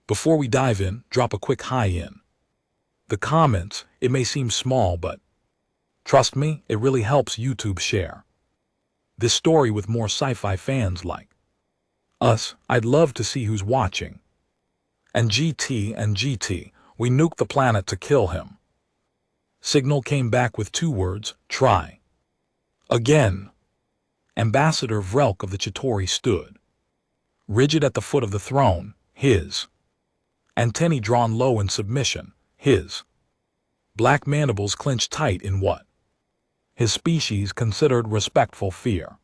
Before we dive in, drop a quick hi in the comments. It may seem small, but trust me, it really helps YouTube share this story with more sci-fi fans like us. I'd love to see who's watching. And GT, we nuked the planet to kill him. Signal came back with 2 words, try again. Ambassador Vrelk of the Chitauri stood rigid at the foot of the throne, his antennae drawn low in submission, his black mandibles clenched tight in what his species considered respectful fear.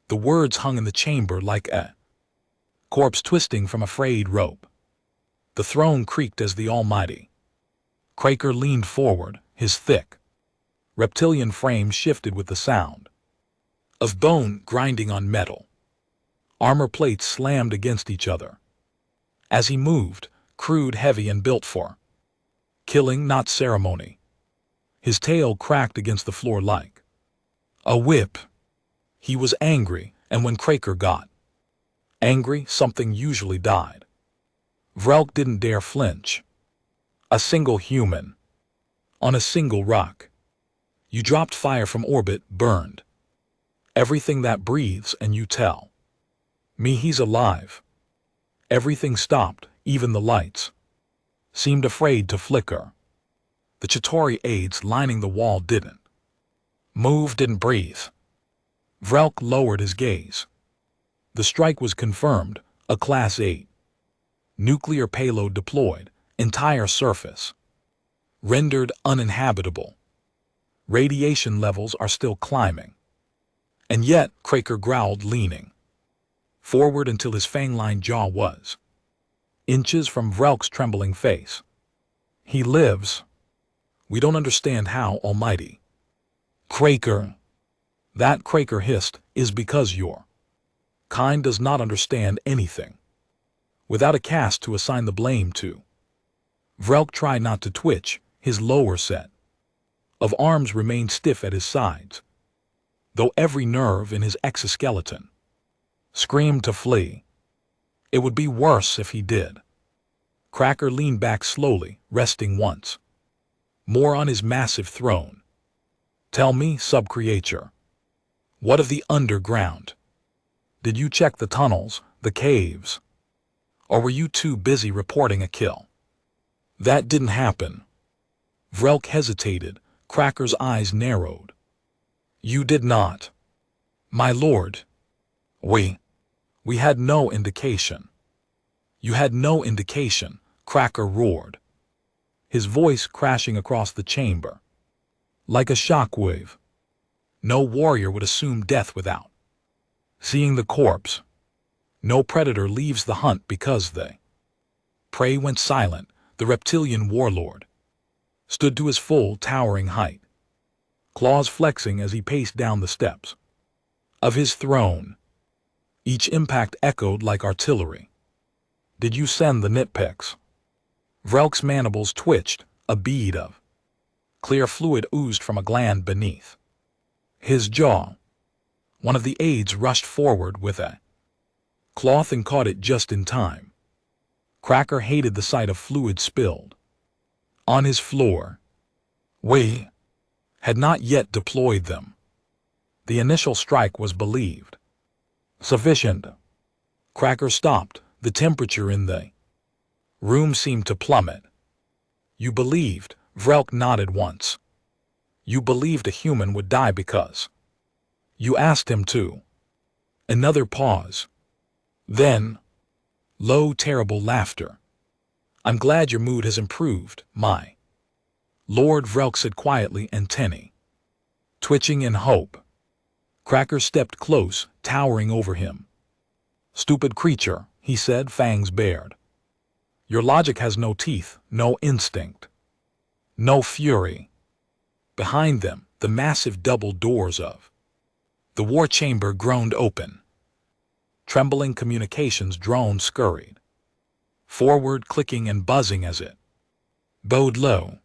The words hung in the chamber like a corpse twisting from a frayed rope. The throne creaked as the almighty Craker leaned forward, his thick reptilian frame shifted with the sound of bone grinding on metal. Armor plates slammed against each other as he moved, crude, heavy, and built for killing, not ceremony. His tail cracked against the floor like a whip. He was angry, and when Craker got angry, something usually died. Vrelk didn't dare flinch. A single human on a single rock. You dropped fire from orbit, burned everything that breathes, and you tell me he's alive. Everything stopped, even the lights seemed afraid to flicker. The Chitauri aides lining the wall didn't move, didn't breathe. Vrelk lowered his gaze. The strike was confirmed, a Class 8 nuclear payload deployed, entire surface rendered uninhabitable. Radiation levels are still climbing. And yet, Craker growled, leaning forward until his fang-lined jaw was inches from Vrelk's trembling face. He lives. We don't understand how, almighty Craker. That, Craker hissed, is because your kind does not understand anything. Without a cast to assign the blame to, Vrelk tried not to twitch. His lower set of arms remained stiff at his sides, though every nerve in his exoskeleton screamed to flee. It would be worse if he did. Cracker leaned back slowly, resting once more on his massive throne. Tell me, sub-creature, what of the underground? Did you check the tunnels, the caves? Or were you too busy reporting a kill? That didn't happen. Vrelk hesitated. Cracker's eyes narrowed. You did not. My lord. We had no indication. You had no indication, Cracker roared, his voice crashing across the chamber like a shockwave. No warrior would assume death without seeing the corpse. No predator leaves the hunt because they prey. Went silent. The reptilian warlord stood to his full, towering height, claws flexing as he paced down the steps of his throne. Each impact echoed like artillery. Did you send the nitpicks? Vrelk's mandibles twitched. A bead of clear fluid oozed from a gland beneath his jaw. One of the aides rushed forward with a cloth and caught it just in time. Cracker hated the sight of fluid spilled on his floor. We had not yet deployed them. The initial strike was believed sufficient. Cracker stopped. The temperature in the room seemed to plummet. You believed? Vrelk nodded once. You believed a human would die because you asked him to. Another pause. Then, low, terrible laughter. I'm glad your mood has improved, my lord, Vrelk said quietly, antennae twitching in hope. Cracker stepped close, towering over him. Stupid creature, he said, fangs bared. Your logic has no teeth, no instinct, no fury. Behind them, the massive double doors of the war chamber groaned open. Trembling communications drone scurried forward, clicking and buzzing as it bowed low.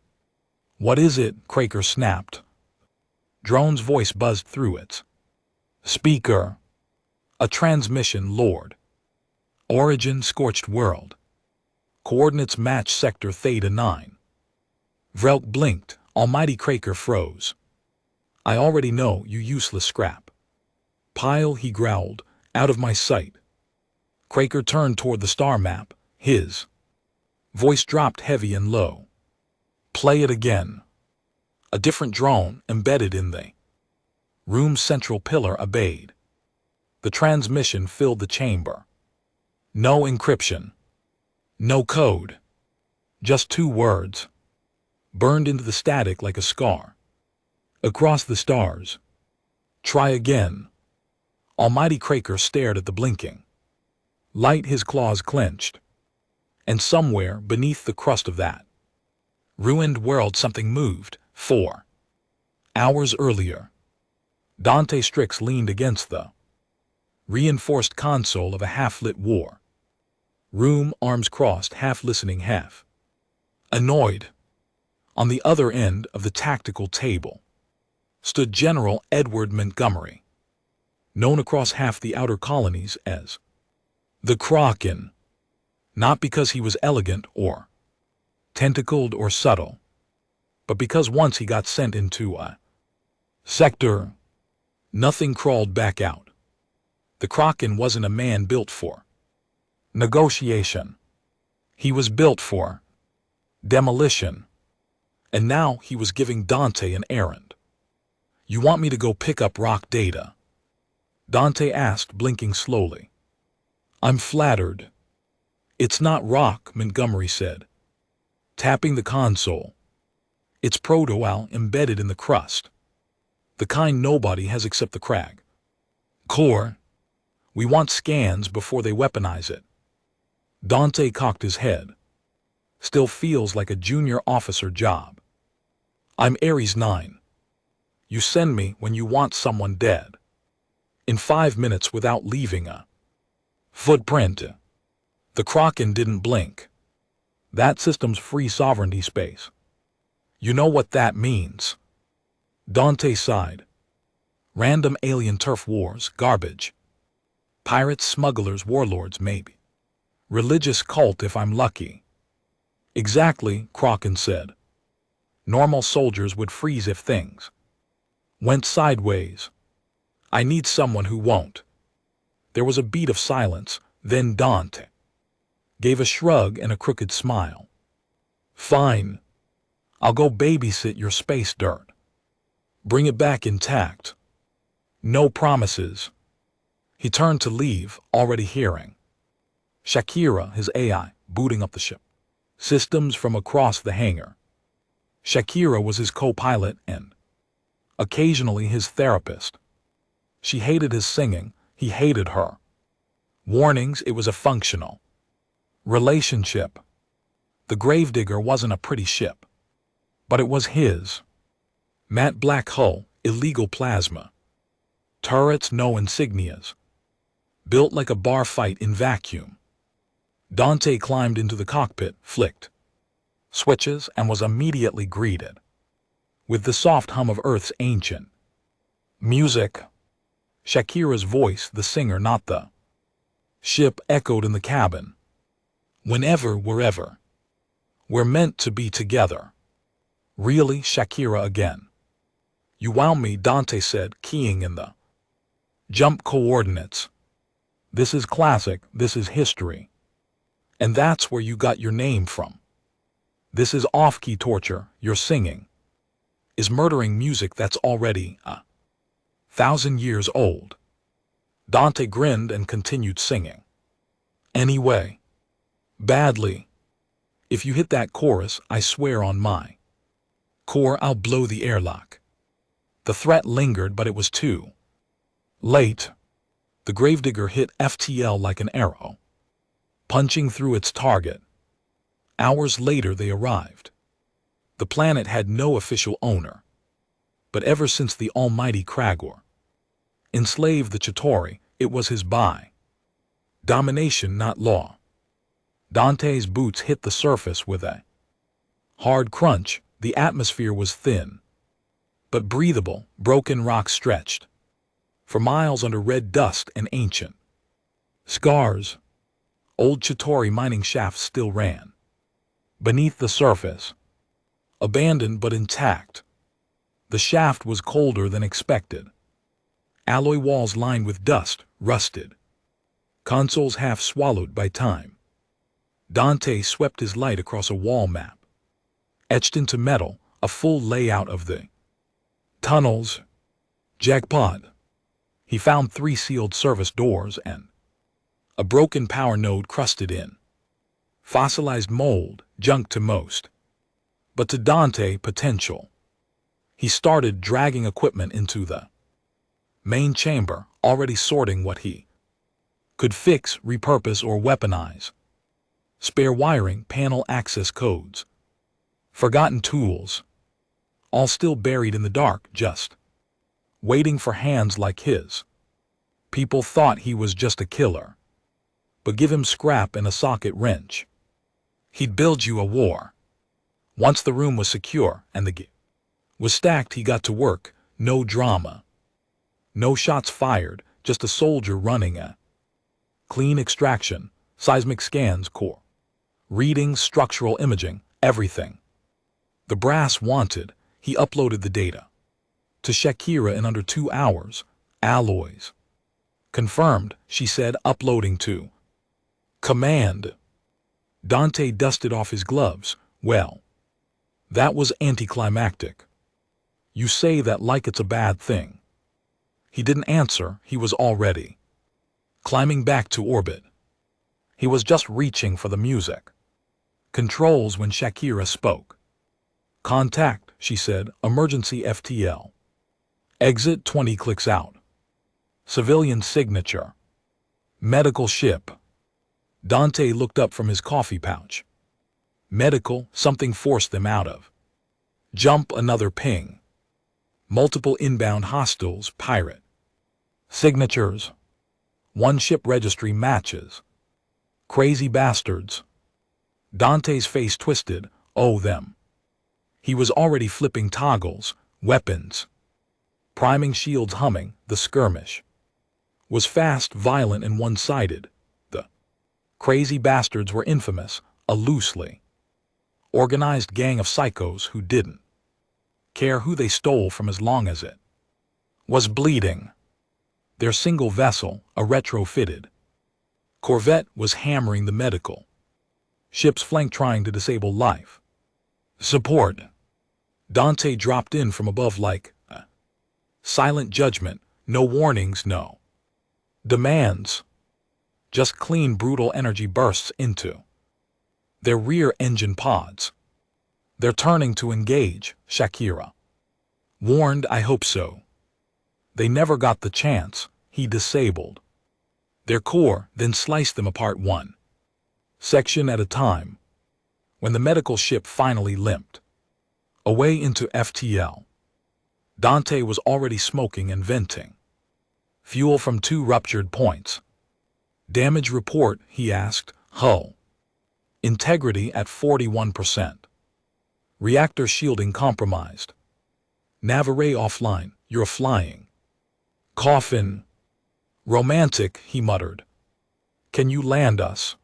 What is it? Craker snapped. Drone's voice buzzed through its speaker. A transmission, Lord. Origin, scorched world. Coordinates match sector Theta 9. Vrelk blinked. Almighty Kraker froze. I already know, you useless scrap. Pile, he growled, out of my sight. Kraker turned toward the star map. His voice dropped heavy and low. Play it again. A different drone embedded in the room's central pillar obeyed. The transmission filled the chamber. No encryption. No code. Just 2 words. Burned into the static like a scar. Across the stars. Try again. Almighty Kraker stared at the blinking light, his claws clenched. And somewhere beneath the crust of that ruined world something moved. 4 hours earlier, Dante Strix leaned against the reinforced console of a half-lit war room, arms crossed, half listening, half annoyed. On the other end of the tactical table stood General Edward Montgomery, known across half the outer colonies as the Kraken, not because he was elegant or tentacled or subtle, but because once he got sent into a sector, nothing crawled back out. The Kraken wasn't a man built for negotiation. He was built for demolition. And now he was giving Dante an errand. You want me to go pick up rock data? Dante asked, blinking slowly. I'm flattered. It's not rock, Montgomery said, tapping the console. It's proto-al embedded in the crust. The kind nobody has except the crag core. We want scans before they weaponize it. Dante cocked his head. Still feels like a junior officer job. I'm Ares 9. You send me when you want someone dead. In 5 minutes without leaving a footprint. The Kraken didn't blink. That system's free sovereignty space. You know what that means. Dante sighed. Random alien turf wars, garbage. Pirates, smugglers, warlords, maybe. Religious cult if I'm lucky. Exactly, Kraken said. Normal soldiers would freeze if things went sideways. I need someone who won't. There was a beat of silence, then Dante gave a shrug and a crooked smile. Fine. I'll go babysit your space dirt. Bring it back intact. No promises. He turned to leave, already hearing Shakira, his AI, booting up the ship systems from across the hangar. Shakira was his co-pilot and occasionally his therapist. She hated his singing, he hated her. Warnings, it was a functional relationship. The Gravedigger wasn't a pretty ship, but it was his. Matte black hull, illegal plasma. Turrets, no insignias. Built like a bar fight in vacuum. Dante climbed into the cockpit, flicked switches, and was immediately greeted with the soft hum of Earth's ancient music. Shakira's voice, the singer, not the ship, echoed in the cabin. Whenever, wherever. We're meant to be together. Really, Shakira again. You wow me, Dante said, keying in the jump coordinates. This is classic, this is history. And that's where you got your name from. This is off-key torture, your singing is murdering music that's already 1,000 years old. Dante grinned and continued singing. Anyway. Badly. If you hit that chorus, I swear on my core I'll blow the airlock. The threat lingered, but it was too late. The Gravedigger hit FTL like an arrow, punching through its target. Hours later they arrived. The planet had no official owner, but ever since the almighty Kragor enslaved the Chitauri, it was his by domination, not law. Dante's boots hit the surface with a hard crunch. The atmosphere was thin, but breathable. Broken rock stretched for miles under red dust and ancient scars. Old Chitori mining shafts still ran. Beneath the surface, abandoned but intact, the shaft was colder than expected. Alloy walls lined with dust, rusted. Consoles half swallowed by time. Dante swept his light across a wall map. Etched into metal, a full layout of the tunnels. Jackpot. He found 3 sealed service doors and a broken power node crusted in. Fossilized mold, junk to most. But to Dante, potential. He started dragging equipment into the main chamber, already sorting what he could fix, repurpose, or weaponize. Spare wiring, panel access codes. Forgotten tools. All still buried in the dark, just waiting for hands like his. People thought he was just a killer. But give him scrap and a socket wrench. He'd build you a war. Once the room was secure and the gate was stacked, he got to work. No drama. No shots fired, just a soldier running a clean extraction, seismic scans, core readings, structural imaging, everything. The brass wanted, he uploaded the data. To Shakira in under 2 hours. Alloys. Confirmed, she said, uploading to command. Dante dusted off his gloves. Well, that was anticlimactic. You say that like it's a bad thing. He didn't answer, he was already climbing back to orbit. He was just reaching for the music. Controls when Shakira spoke. Contact, she said, emergency FTL. Exit 20 clicks out. Civilian signature. Medical ship. Dante looked up from his coffee pouch. Medical, something forced them out of. Jump, another ping. Multiple inbound hostiles, pirate. Signatures. 1 ship registry matches. Crazy bastards. Dante's face twisted. Oh, them. He was already flipping toggles, weapons. Priming shields humming, the skirmish was fast, violent, and one-sided. The crazy bastards were infamous, a loosely organized gang of psychos who didn't care who they stole from as long as it was bleeding. Their single vessel, a retrofitted corvette, was hammering the medical ship's flank, trying to disable life support. Dante dropped in from above like a silent judgment. No warnings, no demands. Just clean, brutal energy bursts into their rear engine pods. They're turning to engage, Shakira warned. I hope so. They never got the chance. He disabled their core, then sliced them apart one section at a time. When the medical ship finally limped away into FTL, Dante was already smoking and venting fuel from 2 ruptured points. Damage report, he asked. Hull integrity at 41%. Reactor shielding compromised. Nav array offline. You're flying. Coffin. Romantic, he muttered. Can you land us?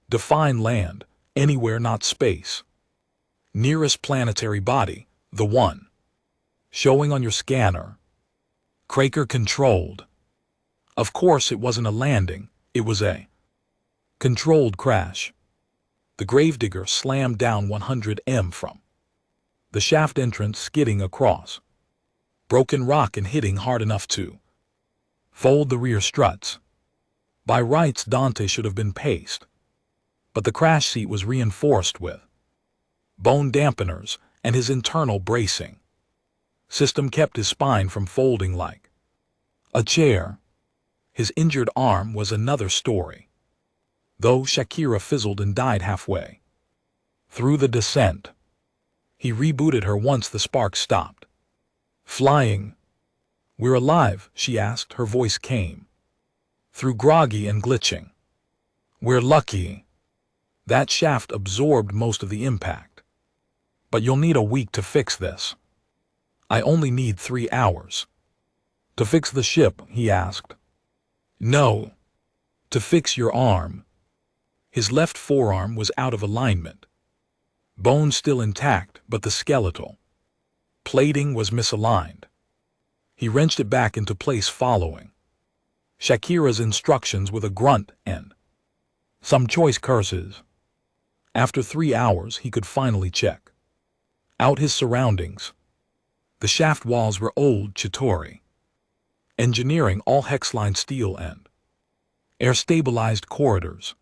Define land. Anywhere, not space. Nearest planetary body, the one showing on your scanner. Cracker controlled. Of course it wasn't a landing, it was a controlled crash. The gravedigger slammed down 100 m from the shaft entrance, skidding across broken rock and hitting hard enough to fold the rear struts. By rights, Dante should have been paced, but the crash seat was reinforced with bone dampeners, and his internal bracing system kept his spine from folding like a chair. His injured arm was another story, though Shakira fizzled and died halfway through the descent. He rebooted her once the spark stopped flying. We're alive, she asked. Her voice came through groggy and glitching. We're lucky. That shaft absorbed most of the impact. But you'll need a week to fix this. I only need 3 hours. To fix the ship, he asked. No. To fix your arm. His left forearm was out of alignment. Bone still intact, but the skeletal plating was misaligned. He wrenched it back into place following Shakira's instructions with a grunt and some choice curses. After 3 hours, he could finally check out his surroundings. The shaft walls were old Chitori engineering, all hex-lined steel and air-stabilized corridors.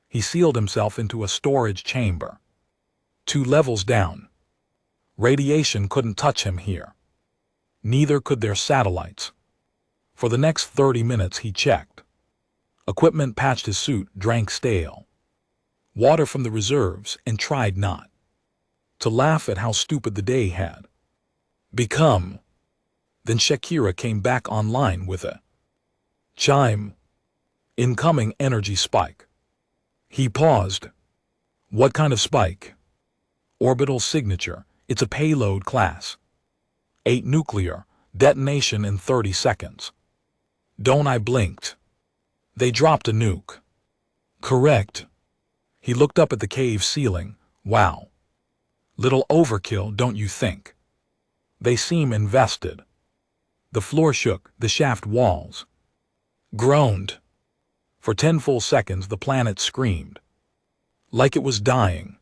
He sealed himself into a storage chamber 2 levels down. Radiation couldn't touch him here. Neither could their satellites. For the next 30 minutes he checked. Equipment patched his suit, drank stale water from the reserves, and tried not to laugh at how stupid the day had become. Then Shakira came back online with a chime. Incoming energy spike. He paused. What kind of spike? Orbital signature. It's a payload class 8 nuclear. Detonation in 30 seconds. Don't I blinked. They dropped a nuke. Correct. He looked up at the cave ceiling. Wow. Little overkill, don't you think? They seem invested. The floor shook, the shaft walls groaned. For 10 full seconds the planet screamed like it was dying.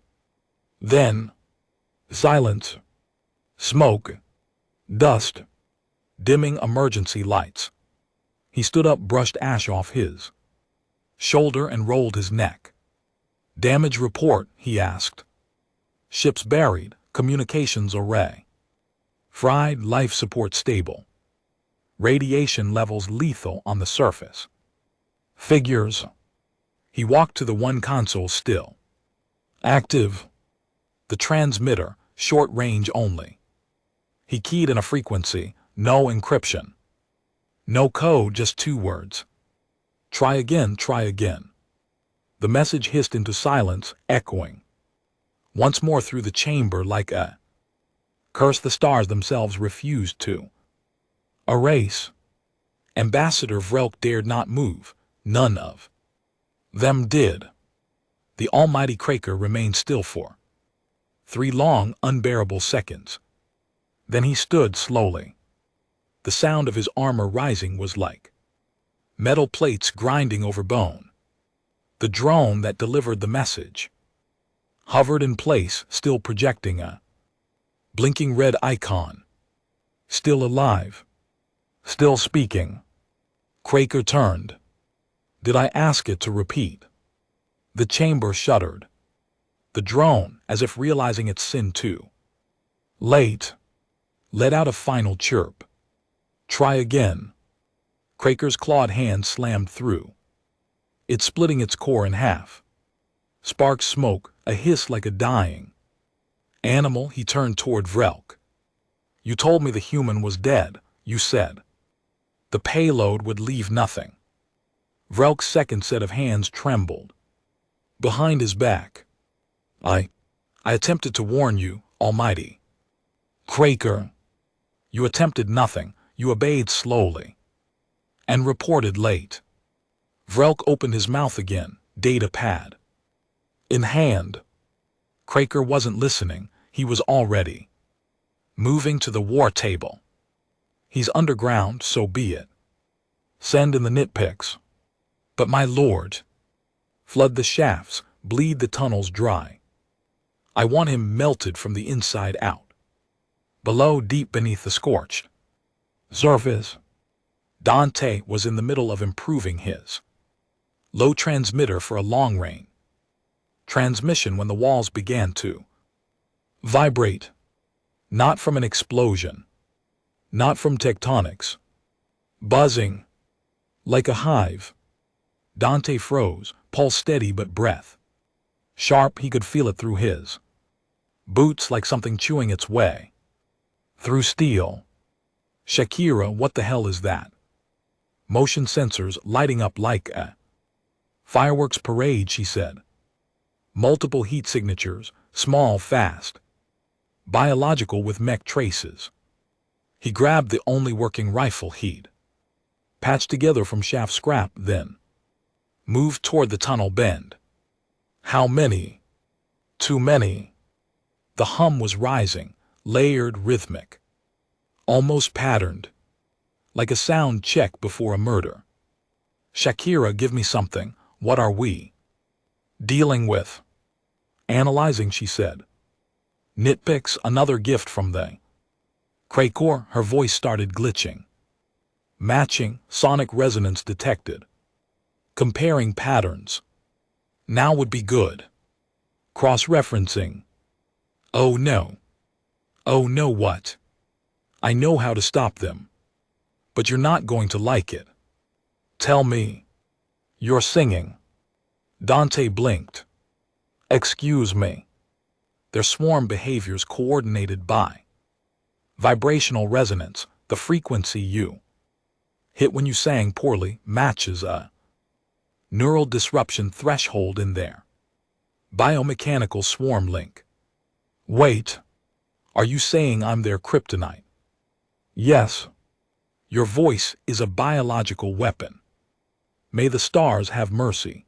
Then silence, smoke, dust, dimming emergency lights. He stood up, brushed ash off his shoulder and rolled his neck. Damage report, he asked. Ships buried, communications array fried, life support stable. Radiation levels lethal on the surface. Figures. He walked to the one console still active. The transmitter, short range only. He keyed in a frequency, no encryption. No code, just 2 words. Try again, try again. The message hissed into silence, echoing once more through the chamber like a curse the stars themselves refused to erase. Ambassador Vrelk dared not move. None of them did. The almighty Craker remained still for 3 long, unbearable seconds. Then he stood slowly. The sound of his armor rising was like metal plates grinding over bone. The drone that delivered the message hovered in place, still projecting a blinking red icon. Still alive. Still speaking. Craker turned. Did I ask it to repeat? The chamber shuddered. The drone, as if realizing its sin too late, let out a final chirp. Try again. Craker's clawed hand slammed through it, splitting its core in half. Sparks, smoke, a hiss like a dying animal. He turned toward Vrelk. You told me the human was dead, you said. The payload would leave nothing. Vrelk's second set of hands trembled behind his back. I attempted to warn you, Almighty Craker. You attempted nothing. You obeyed slowly and reported late. Vrelk opened his mouth again, data pad in hand. Craker wasn't listening. He was already moving to the war table. He's underground, so be it. Send in the nitpicks. But my lord, flood the shafts, bleed the tunnels dry. I want him melted from the inside out. Below, deep beneath the scorched surface. Dante was in the middle of improving his low transmitter for a long-range transmission when the walls began to vibrate. Not from an explosion. Not from tectonics. Buzzing. Like a hive. Dante froze, pulse steady but breath sharp. He could feel it through his boots, like something chewing its way through steel. Shakira, what the hell is that? Motion sensors lighting up like a fireworks parade, she said. Multiple heat signatures, small, fast. Biological with mech traces. He grabbed the only working rifle he'd patched together from shaft scrap, then moved toward the tunnel bend. How many? Too many. The hum was rising, layered, rhythmic, almost patterned, like a sound check before a murder. Shakira, give me something. What are we dealing with? Analyzing, she said. Nitpicks, another gift from the Cracor. Her voice started glitching. Matching, sonic resonance detected. Comparing patterns. Now would be good. Cross-referencing. Oh no. Oh no, what? I know how to stop them. But you're not going to like it. Tell me. You're singing. Dante blinked. Excuse me. Their swarm behaviors coordinated by vibrational resonance, the frequency you hit when you sang poorly matches a neural disruption threshold in their biomechanical swarm link. Wait, are you saying I'm their kryptonite? Yes. Your voice is a biological weapon. May the stars have mercy.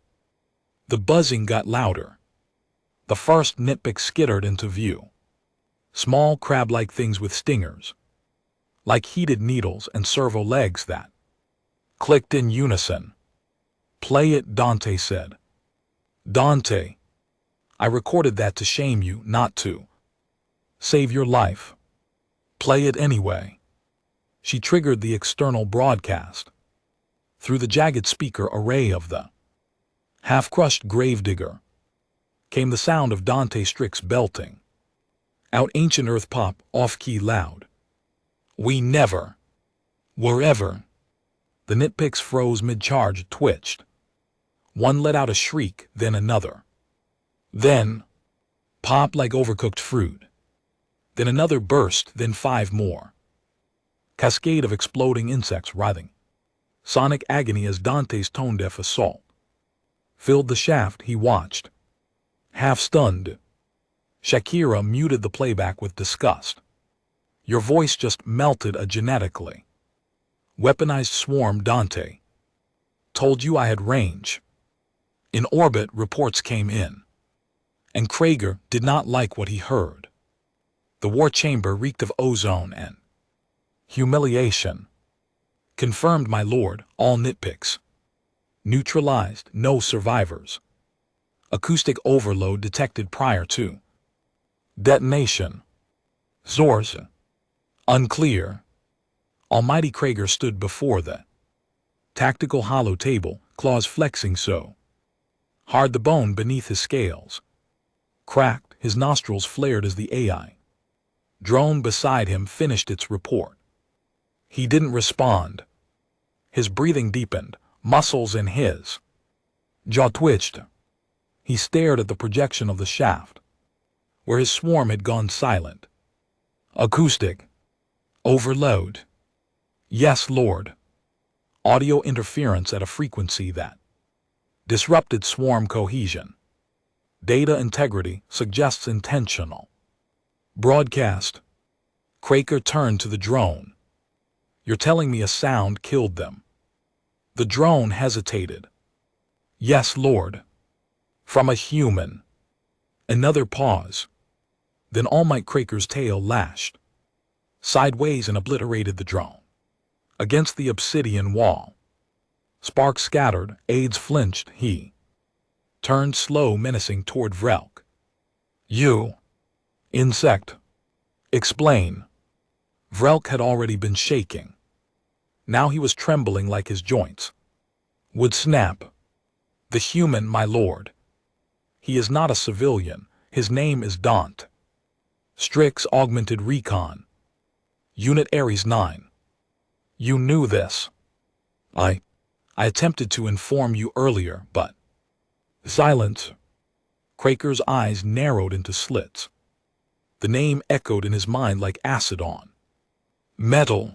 The buzzing got louder. The first nitpick skittered into view. Small crab-like things with stingers, like heated needles and servo legs that clicked in unison. Play it, Dante said. Dante, I recorded that to shame you, not to save your life. Play it anyway. She triggered the external broadcast. Through the jagged speaker array of the half-crushed gravedigger came the sound of Dante Strix belting out ancient earth pop, off-key loud. We never, wherever. The nitpicks froze mid-charge, twitched. One let out a shriek, then another. Then, pop like overcooked fruit. Then another burst, then 5 more. Cascade of exploding insects writhing. Sonic agony as Dante's tone-deaf assault filled the shaft. He watched, half-stunned. Shakira muted the playback with disgust. Your voice just melted a genetically weaponized swarm. Dante told you I had range. In orbit, reports came in. And Krager did not like what he heard. The war chamber reeked of ozone and humiliation. Confirmed, my lord, all nitpicks. Neutralized, no survivors. Acoustic overload detected prior to detonation. Source unclear. Almighty Krager stood before the tactical hollow table, claws flexing so hard the bone beneath his scales cracked. His nostrils flared as the AI drone beside him finished its report. He didn't respond. His breathing deepened, muscles in his jaw twitched. He stared at the projection of the shaft, where his swarm had gone silent. Acoustic overload. Yes, Lord. Audio interference at a frequency that disrupted swarm cohesion. Data integrity suggests intentional broadcast. Kraker turned to the drone. You're telling me a sound killed them? The drone hesitated. Yes, Lord. From a human. Another pause. Then Almighty Kraker's tail lashed sideways and obliterated the drone against the obsidian wall. Sparks scattered, aides flinched. He turned slow, menacing toward Vrelk. You insect. Explain. Vrelk had already been shaking. Now he was trembling like his joints would snap. The human, my lord. He is not a civilian. His name is Dante. Strix Augmented Recon. Unit Ares 9. You knew this. I attempted to inform you earlier, but... Silence. Kraker's eyes narrowed into slits. The name echoed in his mind like acid on metal.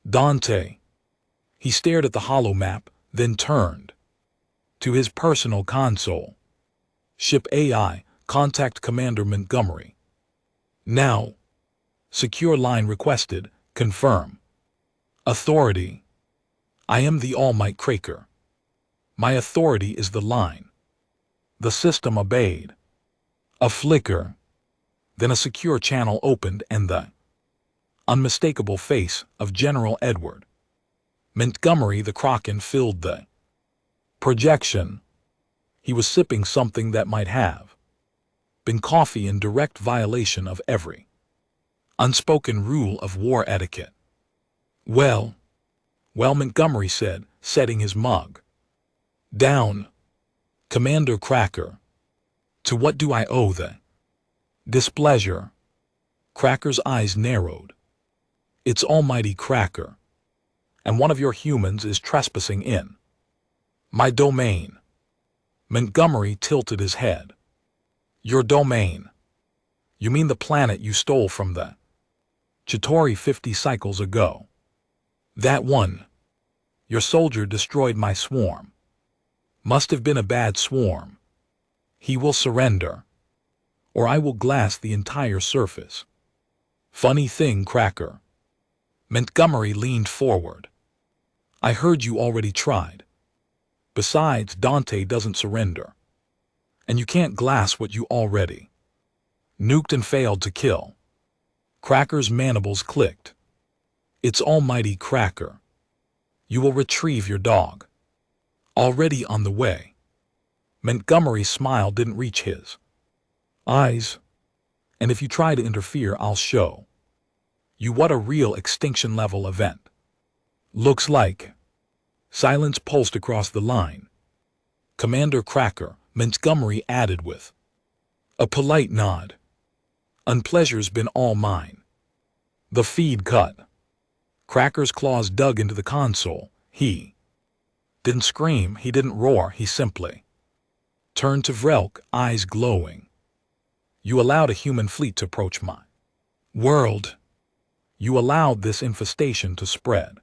Dante. He stared at the hollow map, then turned to his personal console. Ship AI, contact Commander Montgomery. Now. Secure line requested, confirm. Authority. I am the Almighty Kraker. My authority is the line. The system obeyed. A flicker, then a secure channel opened and the unmistakable face of General Edward Montgomery the Kraken filled the projection. He was sipping something that might have been coffee in direct violation of every unspoken rule of war etiquette. Well, Montgomery said, setting his mug down. Commander Cracker, to what do I owe the displeasure? Cracker's eyes narrowed. It's almighty Cracker, and one of your humans is trespassing in my domain. Montgomery tilted his head. Your domain? You mean the planet you stole from the Chitauri 50 cycles ago? That one. Your soldier destroyed my swarm. Must have been a bad swarm. He will surrender, or I will glass the entire surface. Funny thing, Cracker. Montgomery leaned forward. I heard you already tried. Besides, Dante doesn't surrender. And you can't glass what you already nuked and failed to kill. Cracker's mandibles clicked. It's almighty Cracker. You will retrieve your dog. Already on the way. Montgomery's smile didn't reach his eyes. And if you try to interfere, I'll show you what a real extinction-level event looks like. Silence pulsed across the line. Commander Cracker, Montgomery added with a polite nod. Unpleasure's been all mine. The feed cut. Cracker's claws dug into the console. He didn't scream, he didn't roar, he simply turned to Vrelk, eyes glowing. You allowed a human fleet to approach my world. You allowed this infestation to spread.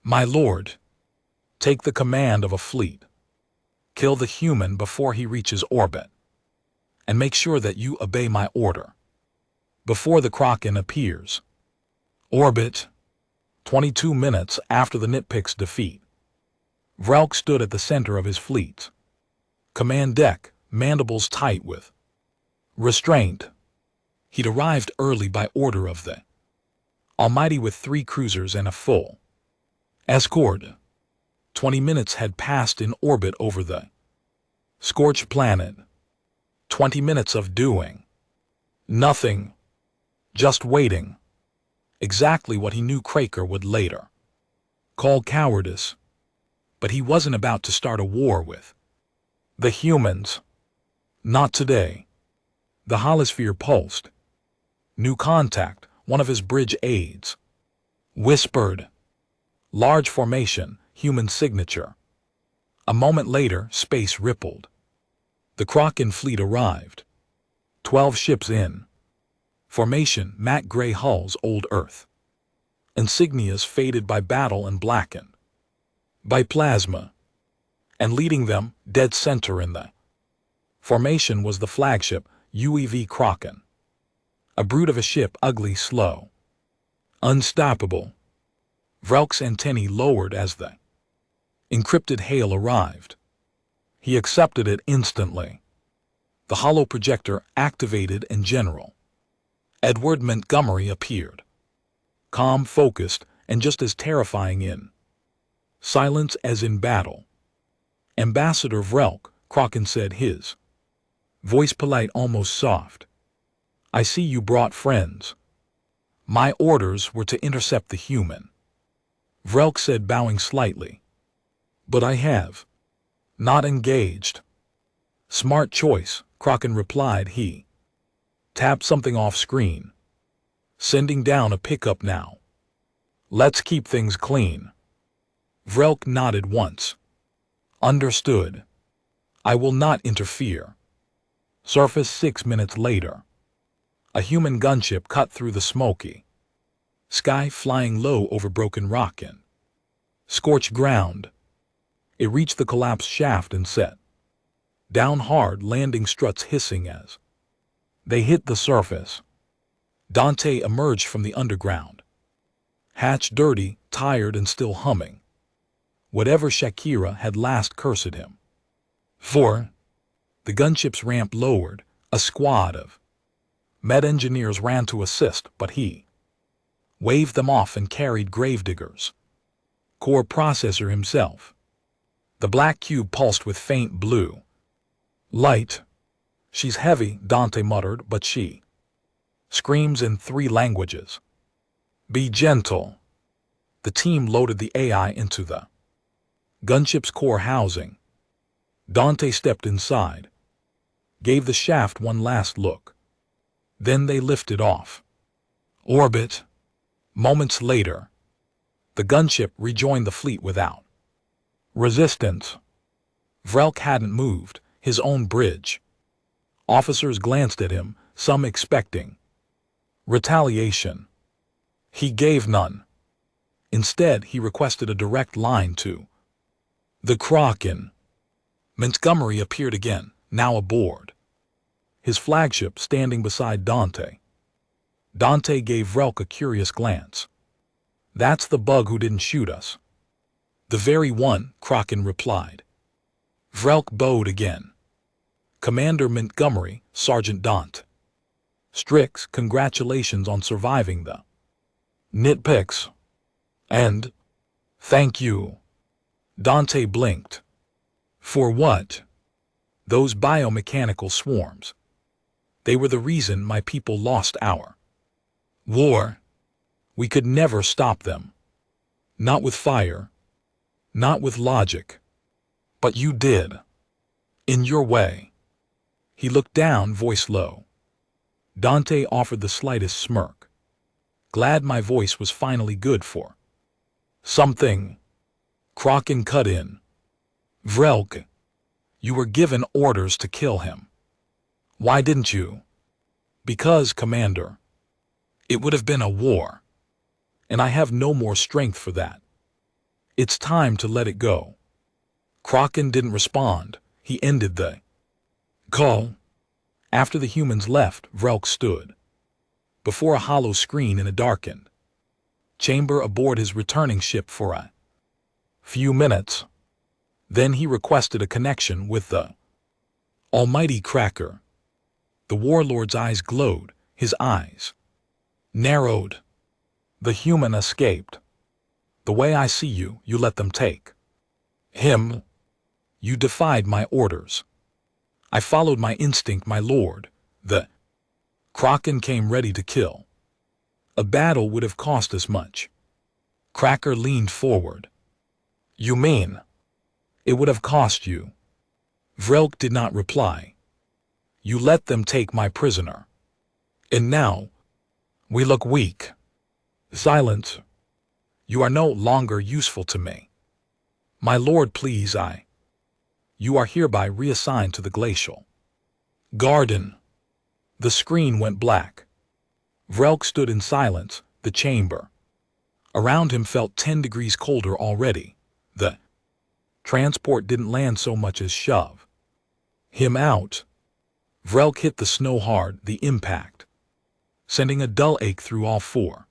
My lord, take the command of a fleet. Kill the human before he reaches orbit. And make sure that you obey my order before the Kraken appears. Orbit. 22 minutes after the Nitpick's defeat. Vrelk stood at the center of his fleet. Command deck, mandibles tight with restraint. He'd arrived early by order of the Almighty with 3 cruisers and a full escort. 20 minutes had passed in orbit over the scorched planet. 20 minutes of doing nothing. Just waiting. Exactly what he knew Cracker would later call cowardice. But he wasn't about to start a war with the humans. Not today. The holosphere pulsed. New contact, one of his bridge aides whispered. Large formation, human signature. A moment later, space rippled. The Kraken fleet arrived. 12 ships in. Formation, matte gray hulls, old Earth. Insignias faded by battle and blackened by plasma. And leading them, dead center in the formation, was the flagship, UEV Kraken. A brute of a ship, ugly, slow, unstoppable. Vrelk's antennae lowered as the encrypted hail arrived. He accepted it instantly. The hollow projector activated and General Edward Montgomery appeared. Calm, focused, and just as terrifying in silence as in battle. Ambassador Vrelk, Kraken said, his voice polite, almost soft. I see you brought friends. My orders were to intercept the human. Vrelk said, bowing slightly. But I have not engaged. Smart choice, Kraken replied. He tapped something off screen. Sending down a pickup now. Let's keep things clean. Vrelk nodded once. Understood. I will not interfere. Surface 6 minutes later. A human gunship cut through the smoky sky, flying low over broken rock and scorched ground. It reached the collapsed shaft and set down hard, landing struts hissing as they hit the surface. Dante emerged from the underground. Hatch dirty, tired, and still humming whatever Shakira had last cursed him for. The gunship's ramp lowered. A squad of med engineers ran to assist, but he waved them off and carried gravediggers. Core processor himself. The black cube pulsed with faint blue light. She's heavy, Dante muttered, but she screams in 3 languages. Be gentle. The team loaded the AI into the gunship's core housing. Dante stepped inside, gave the shaft one last look. Then they lifted off orbit. Moments later, the gunship rejoined the fleet without resistance. Vrelk hadn't moved his own bridge. Officers glanced at him, some expecting retaliation. He gave none. Instead, he requested a direct line to the Kraken. Montgomery appeared again, now aboard his flagship, standing beside Dante. Dante gave Vrelk a curious glance. That's the bug who didn't shoot us. The very one, Kraken replied. Vrelk bowed again. Commander Montgomery, Sergeant Dante Strix, congratulations on surviving the nitpicks. And thank you. Dante blinked. For what? Those biomechanical swarms. They were the reason my people lost our war. We could never stop them. Not with fire. Not with logic. But you did. In your way. He looked down, voice low. Dante offered the slightest smirk. Glad my voice was finally good for something. Kraken cut in. Vrelk, you were given orders to kill him. Why didn't you? Because, Commander, it would have been a war. And I have no more strength for that. It's time to let it go. Kraken didn't respond. He ended the call. After the humans left, Vrelk stood before a hollow screen in a darkened chamber aboard his returning ship for a few minutes. Then he requested a connection with the almighty Cracker. The warlord's eyes glowed, his eyes narrowed. The human escaped. The way I see you, you let them take him. You defied my orders. I followed my instinct, my lord. The Kraken came ready to kill. A battle would have cost us much. Cracker leaned forward. You mean it would have cost you? Vrelk did not reply. You let them take my prisoner. And now we look weak. Silence. You are no longer useful to me. My lord, please, You are hereby reassigned to the glacial garden. The screen went black. Vrelk stood in silence, the chamber around him felt 10 degrees colder already. The transport didn't land so much as shove him out. Vrelk hit the snow hard, the impact sending a dull ache through all 4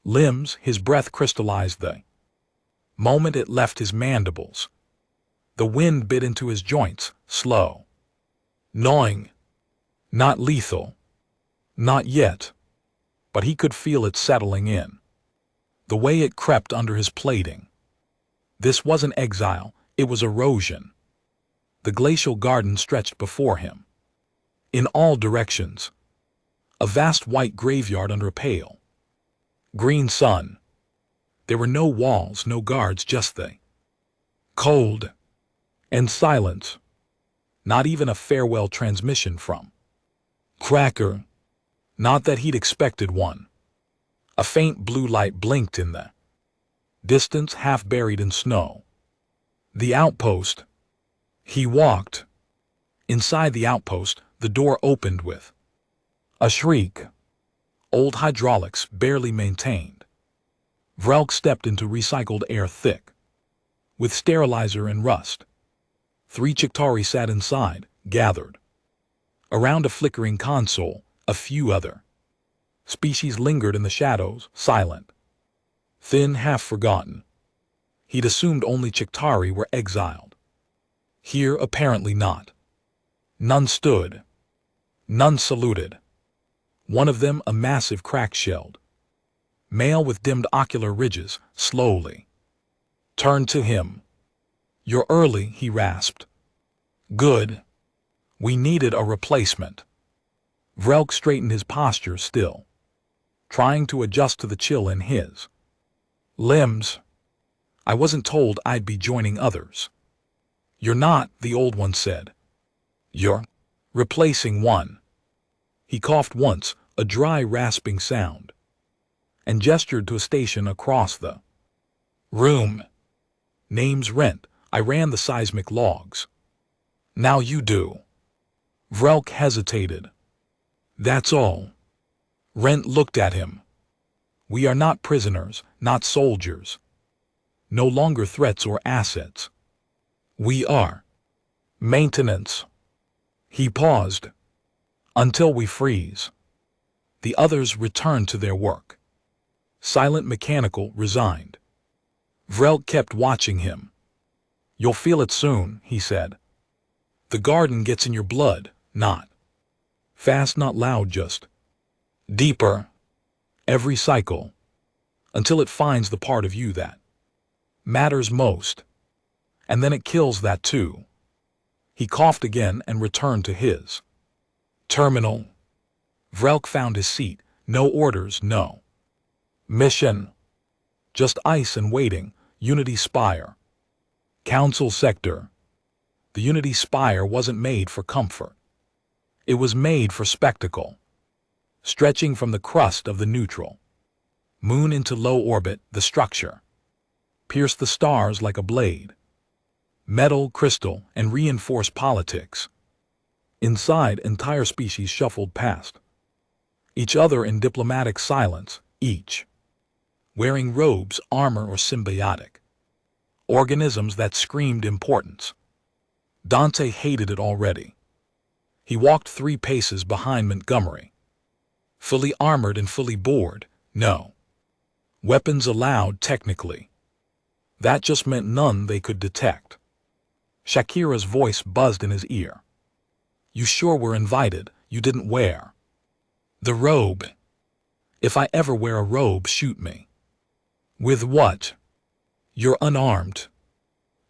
limbs. His breath crystallized the moment it left his mandibles. The wind bit into his joints, slow, gnawing. Not lethal. Not yet. But he could feel it settling in. The way it crept under his plating. This wasn't exile, it was erosion. The glacial garden stretched before him. In all directions. A vast white graveyard under a pale green sun. There were no walls, no guards, just the cold and silence. Not even a farewell transmission from Cracker. Not that he'd expected one. A faint blue light blinked in the distance, half buried in snow. The outpost. He walked. Inside the outpost, the door opened with a shriek. Old hydraulics, barely maintained. Vrelk stepped into recycled air thick with sterilizer and rust. 3 Chitauri sat inside, gathered around a flickering console. A few other species lingered in the shadows, silent, thin, half forgotten. He'd assumed only Chitauri were exiled. Here, apparently not. None stood. None saluted. One of them, a massive crack-shelled male with dimmed ocular ridges, slowly turned to him. "You're early," he rasped. "Good. We needed a replacement." Vrelk straightened his posture still, trying to adjust to the chill in his limbs. "I wasn't told I'd be joining others." "You're not," the old one said. "You're replacing one." He coughed once, a dry rasping sound, and gestured to a station across the room. "Name's Rent. I ran the seismic logs." "Now you do." Vrelk hesitated. "That's all." Rent looked at him. "We are not prisoners, not soldiers. No longer threats or assets. We are maintenance." He paused. "Until we freeze." The others returned to their work. Silent, mechanical, resigned. Vrelk kept watching him. "You'll feel it soon," he said. "The garden gets in your blood, not fast, not loud, just deeper. Every cycle. Until it finds the part of you that matters most. And then it kills that too." He coughed again and returned to his terminal. Vrelk found his seat. No orders, no mission. Just ice and waiting. Unity Spire. Council Sector. The Unity Spire wasn't made for comfort. It was made for spectacle. Stretching from the crust of the neutral moon into low orbit, the structure pierced the stars like a blade. Metal, crystal, and reinforced politics. Inside, entire species shuffled past each other in diplomatic silence, each wearing robes, armor, or symbiotic organisms that screamed importance. Dante hated it already. He walked 3 paces behind Montgomery. Fully armored and fully bored, no weapons allowed technically. That just meant none they could detect. Shakira's voice buzzed in his ear. "You sure were invited. You didn't wear the robe. If I ever wear a robe, shoot me." "With what?" "You're unarmed.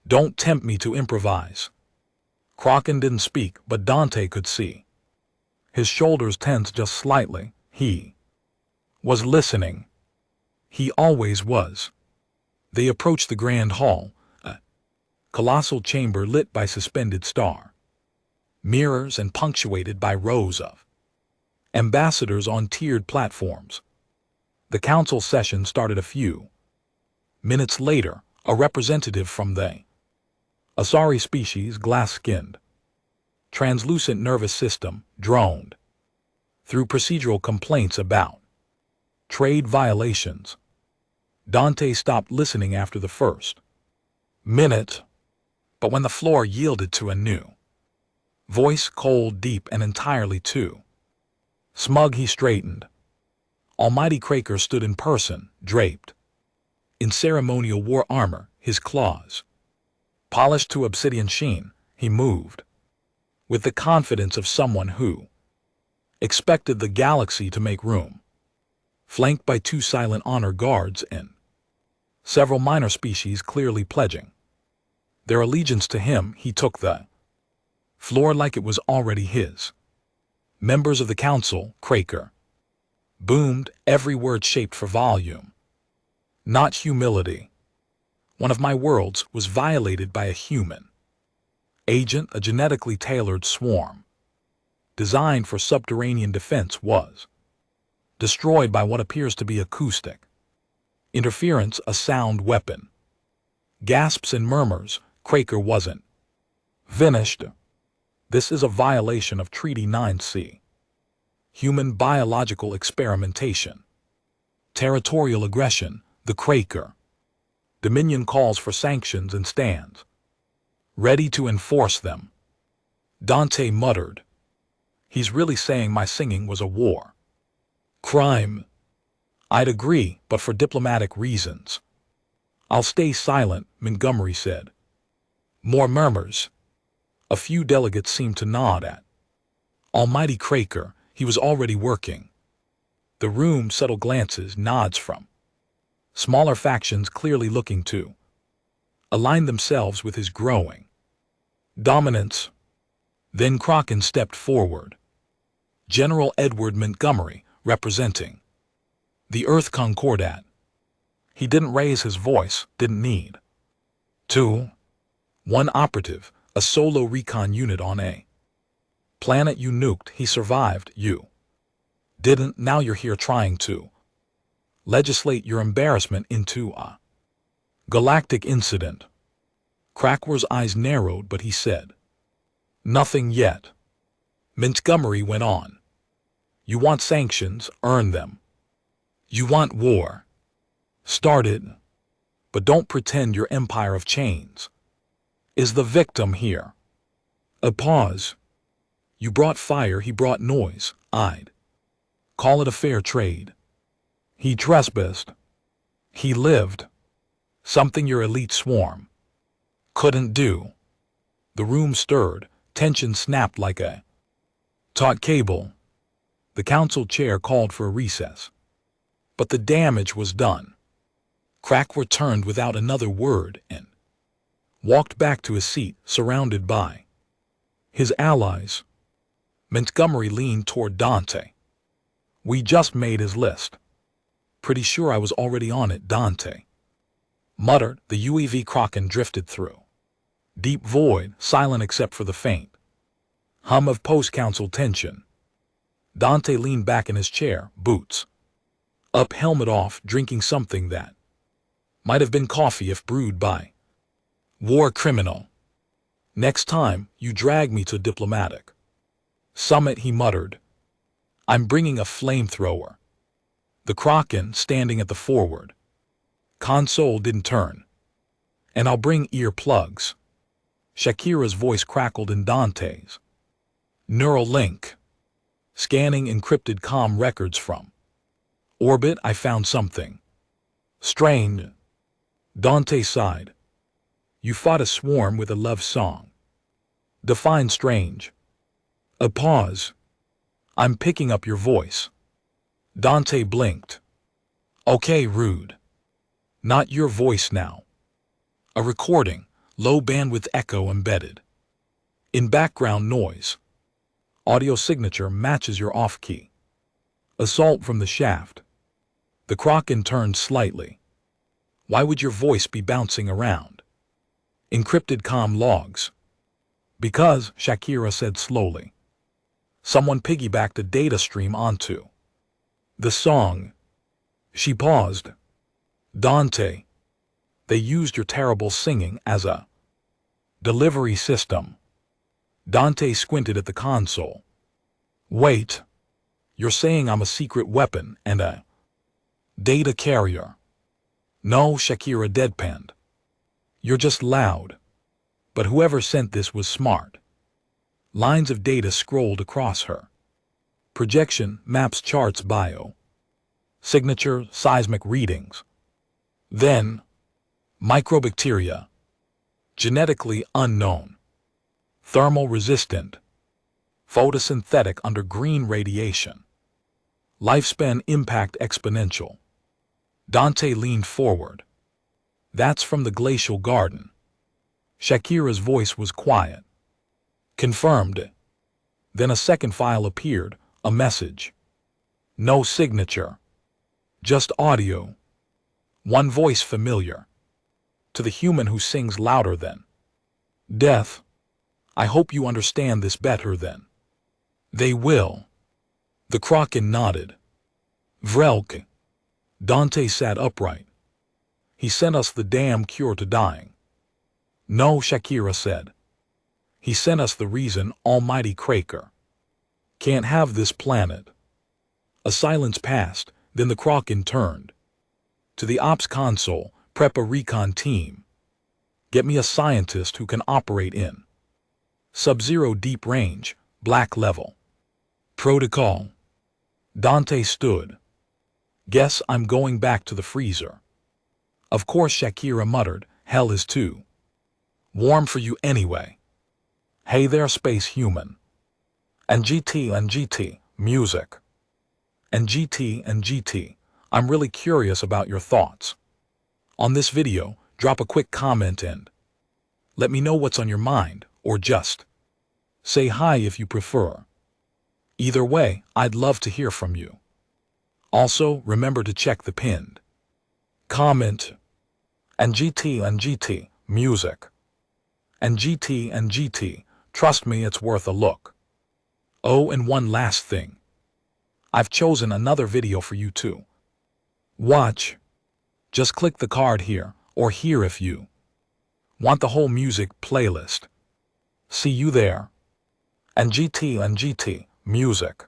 Don't tempt me to improvise." Kraken didn't speak, but Dante could see. His shoulders tensed just slightly. He was listening. He always was. They approached the grand hall, a colossal chamber lit by suspended star mirrors and punctuated by rows of ambassadors on tiered platforms. The council session started a few minutes later. A representative from the Asari species, glass-skinned, translucent nervous system, droned through procedural complaints about trade violations. Dante stopped listening after the first minute, but when the floor yielded to a new voice, cold, deep, and entirely too smug, he straightened. Almighty Kraker stood in person, draped in ceremonial war armor, his claws polished to obsidian sheen. He moved with the confidence of someone who expected the galaxy to make room. Flanked by 2 silent honor guards and several minor species clearly pledging their allegiance to him, he took the floor like it was already his. "Members of the council," Kraker boomed, every word shaped for volume, not humility. "One of my worlds was violated by a human agent. A genetically tailored swarm designed for subterranean defense was destroyed by what appears to be acoustic interference, a sound weapon." Gasps and murmurs. Kraker wasn't finished. "This is a violation of Treaty 9C. Human biological experimentation. Territorial aggression." The Kraker Dominion calls for sanctions and stands ready to enforce them. Dante muttered. "He's really saying my singing was a war crime." "I'd agree, but for diplomatic reasons." "I'll stay silent," Montgomery said. More murmurs. A few delegates seemed to nod at. Almighty Craker, he was already working. The room subtle glances, nods from smaller factions clearly looking to align themselves with his growing dominance. Then Kraken stepped forward. General Edward Montgomery, representing the Earth Concordat. He didn't raise his voice, didn't need to. One operative, a solo recon unit on a planet you nuked, he survived, you didn't. Now you're here trying to legislate your embarrassment into a galactic incident. Cracker's eyes narrowed, but he said nothing yet. Montgomery went on. You want sanctions, earn them. You want war, start it. But don't pretend your empire of chains is the victim here. A pause. You brought fire, he brought noise. I'd call it a fair trade. He trespassed. He lived. Something your elite swarm couldn't do. The room stirred. Tension snapped like a taut cable. The council chair called for a recess. But the damage was done. Crack returned without another word and walked back to his seat, surrounded by his allies. Montgomery leaned toward Dante. We just made his list. Pretty sure I was already on it, Dante muttered. The UEV Kraken drifted through deep void, silent except for the faint hum of post-council tension. Dante leaned back in his chair, boots up, helmet off, drinking something that might have been coffee if brewed by war criminal. Next time you drag me to diplomatic summit, he muttered, I'm bringing a flamethrower. The Kraken, standing at the forward console, didn't turn. And I'll bring earplugs. Shakira's voice crackled in Dante's neural link. Scanning encrypted comm records from orbit, I found something strange. Dante sighed. You fought a swarm with a love song. Define strange. A pause. I'm picking up your voice. Dante blinked. Okay, rude. Not your voice now. A recording, low bandwidth echo embedded in background noise. Audio signature matches your off-key assault from the shaft. The Kraken turned slightly. Why would your voice be bouncing around encrypted comm logs? Because, Shakira said slowly, someone piggybacked a data stream onto the song. She paused. Dante, they used your terrible singing as a delivery system. Dante squinted at the console. Wait, you're saying I'm a secret weapon and a data carrier? No, Shakira deadpanned. You're just loud. But whoever sent this was smart. Lines of data scrolled across her projection, maps, charts, bio, signature, seismic readings. Then, microbacteria, genetically unknown, thermal resistant, photosynthetic under green radiation, lifespan impact exponential. Dante leaned forward. That's from the glacial garden. Shakira's voice was quiet. Confirmed. Then a second file appeared, a message. No signature. Just audio. One voice familiar. To the human who sings louder than death. I hope you understand this better than they will. The Kraken nodded. Vrelk. Dante sat upright. He sent us the damn cure to dying. No, Shakira said. He sent us the reason, Almighty Craker can't have this planet. A silence passed, then the Kraken turned. To the ops console, prep a recon team. Get me a scientist who can operate in Sub-Zero deep range, black level. Protocol. Dante stood. Guess I'm going back to the freezer. Of course, Shakira muttered, hell is too warm for you anyway. Hey there, Space Human. And GT, music. And GT, I'm really curious about your thoughts. On this video, drop a quick comment and let me know what's on your mind, or just say hi if you prefer. Either way, I'd love to hear from you. Also, remember to check the pinned comment. And GT, music. And GT, trust me, it's worth a look. Oh, and one last thing. I've chosen another video for you to watch. Just click the card here, or here if you want the whole music playlist. See you there. And GT, music.